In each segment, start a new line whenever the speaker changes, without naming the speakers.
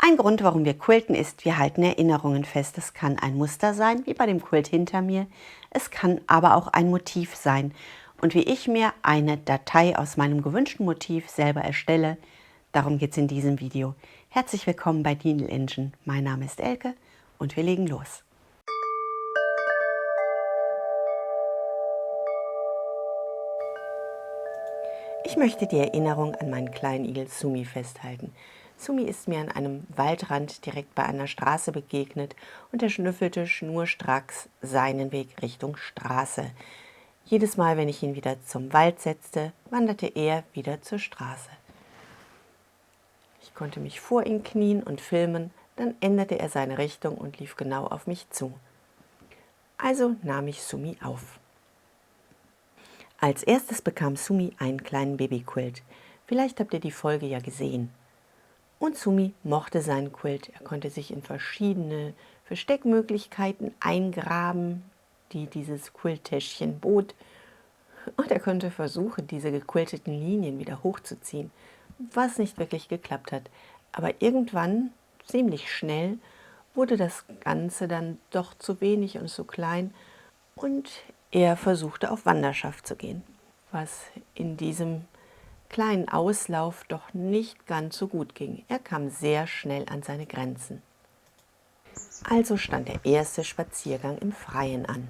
Ein Grund, warum wir quilten, ist, wir halten Erinnerungen fest. Es kann ein Muster sein, wie bei dem Quilt hinter mir. Es kann aber auch ein Motiv sein. Und wie ich mir eine Datei aus meinem gewünschten Motiv selber erstelle, darum geht es in diesem Video. Herzlich willkommen bei Needle Engine. Mein Name ist Elke und wir legen los. Ich möchte die Erinnerung an meinen kleinen Igel Sumi festhalten. Sumi ist mir an einem Waldrand direkt bei einer Straße begegnet und er schnüffelte schnurstracks seinen Weg Richtung Straße. Jedes Mal, wenn ich ihn wieder zum Wald setzte, wanderte er wieder zur Straße. Ich konnte mich vor ihn knien und filmen, dann änderte er seine Richtung und lief genau auf mich zu. Also nahm ich Sumi auf. Als erstes bekam Sumi einen kleinen Babyquilt. Vielleicht habt ihr die Folge ja gesehen. Und Sumi mochte seinen Quilt. Er konnte sich in verschiedene Versteckmöglichkeiten eingraben, die dieses Quilttäschchen bot. Und er konnte versuchen, diese gequilteten Linien wieder hochzuziehen, was nicht wirklich geklappt hat. Aber irgendwann, ziemlich schnell, wurde das Ganze dann doch zu wenig und zu klein. Und er versuchte auf Wanderschaft zu gehen, was in diesem kleinen Auslauf doch nicht ganz so gut ging. Er kam sehr schnell an seine Grenzen. Also stand der erste Spaziergang im Freien an.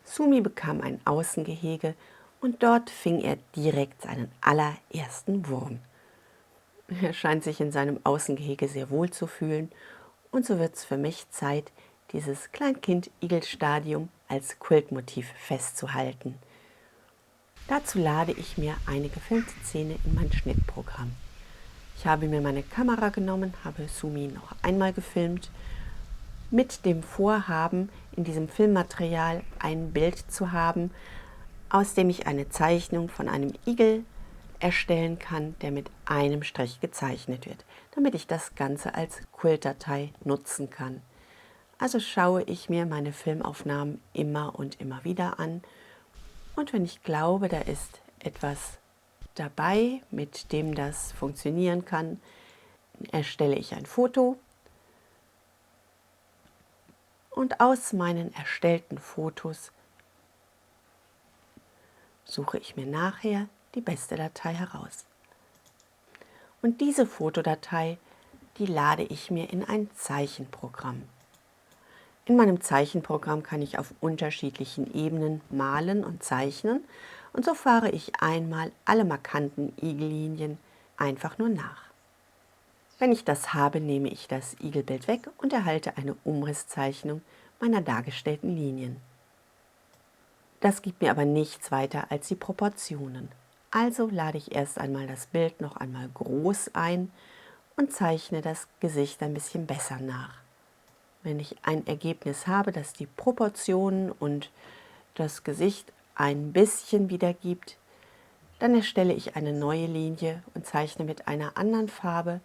Sumi bekam ein Außengehege und dort fing er direkt seinen allerersten Wurm. Er scheint sich in seinem Außengehege sehr wohl zu fühlen und so wird es für mich Zeit, dieses Kleinkind-Igel-Stadium als Quiltmotiv festzuhalten. Dazu lade ich mir eine gefilmte Szene in mein Schnittprogramm. Ich habe mir meine Kamera genommen, habe Sumi noch einmal gefilmt, mit dem Vorhaben, in diesem Filmmaterial ein Bild zu haben, aus dem ich eine Zeichnung von einem Igel erstellen kann, der mit einem Strich gezeichnet wird, damit ich das Ganze als Quiltdatei nutzen kann. Also schaue ich mir meine Filmaufnahmen immer und immer wieder an. Und wenn ich glaube, da ist etwas dabei, mit dem das funktionieren kann, erstelle ich ein Foto. Und aus meinen erstellten Fotos suche ich mir nachher die beste Datei heraus. Und diese Fotodatei, die lade ich mir in ein Zeichenprogramm. In meinem Zeichenprogramm kann ich auf unterschiedlichen Ebenen malen und zeichnen und so fahre ich einmal alle markanten Igellinien einfach nur nach. Wenn ich das habe, nehme ich das Igelbild weg und erhalte eine Umrisszeichnung meiner dargestellten Linien. Das gibt mir aber nichts weiter als die Proportionen. Also lade ich erst einmal das Bild noch einmal groß ein und zeichne das Gesicht ein bisschen besser nach. Wenn ich ein Ergebnis habe, das die Proportionen und das Gesicht ein bisschen wiedergibt, dann erstelle ich eine neue Linie und zeichne mit einer anderen Farbe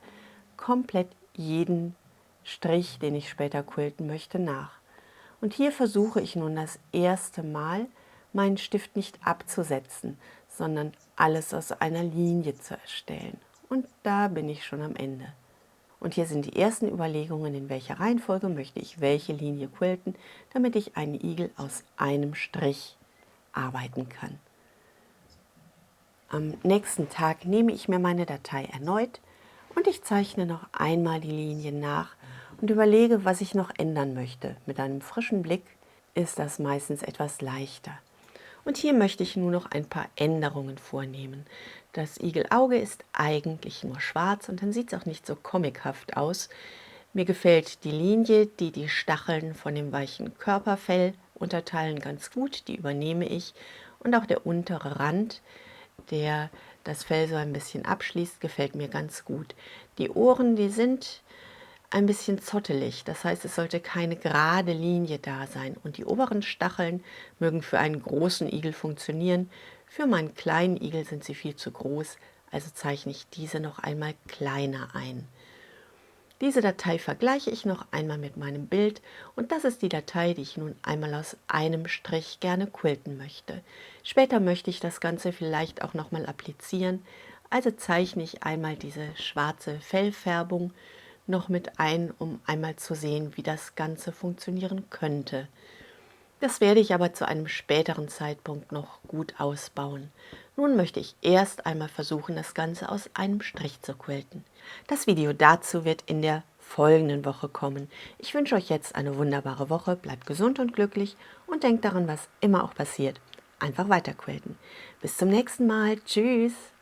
komplett jeden Strich, den ich später quilten möchte, nach. Und hier versuche ich nun das erste Mal, meinen Stift nicht abzusetzen, sondern alles aus einer Linie zu erstellen. Und da bin ich schon am Ende. Und hier sind die ersten Überlegungen, in welcher Reihenfolge möchte ich welche Linie quilten, damit ich einen Igel aus einem Strich arbeiten kann. Am nächsten Tag nehme ich mir meine Datei erneut und ich zeichne noch einmal die Linien nach und überlege, was ich noch ändern möchte. Mit einem frischen Blick ist das meistens etwas leichter. Und hier möchte ich nur noch ein paar Änderungen vornehmen. Das Igelauge ist eigentlich nur schwarz und dann sieht es auch nicht so comichaft aus. Mir gefällt die Linie, die die Stacheln von dem weichen Körperfell unterteilen, ganz gut. Die übernehme ich. Und auch der untere Rand, der das Fell so ein bisschen abschließt, gefällt mir ganz gut. Die Ohren, die sind ein bisschen zottelig, das heißt, es sollte keine gerade Linie da sein. Und die oberen Stacheln mögen für einen großen Igel funktionieren. Für meinen kleinen Igel sind sie viel zu groß, also zeichne ich diese noch einmal kleiner ein. Diese Datei vergleiche ich noch einmal mit meinem Bild und das ist die Datei, die ich nun einmal aus einem Strich gerne quilten möchte. Später möchte ich das Ganze vielleicht auch noch mal applizieren, Also zeichne ich einmal diese schwarze Fellfärbung noch mit ein, um einmal zu sehen, wie das Ganze funktionieren könnte. Das werde ich aber zu einem späteren Zeitpunkt noch gut ausbauen. Nun möchte ich erst einmal versuchen, das Ganze aus einem Strich zu quilten. Das Video dazu wird in der folgenden Woche kommen. Ich wünsche euch jetzt eine wunderbare Woche, bleibt gesund und glücklich und denkt daran, was immer auch passiert. Einfach weiter quilten. Bis zum nächsten Mal. Tschüss!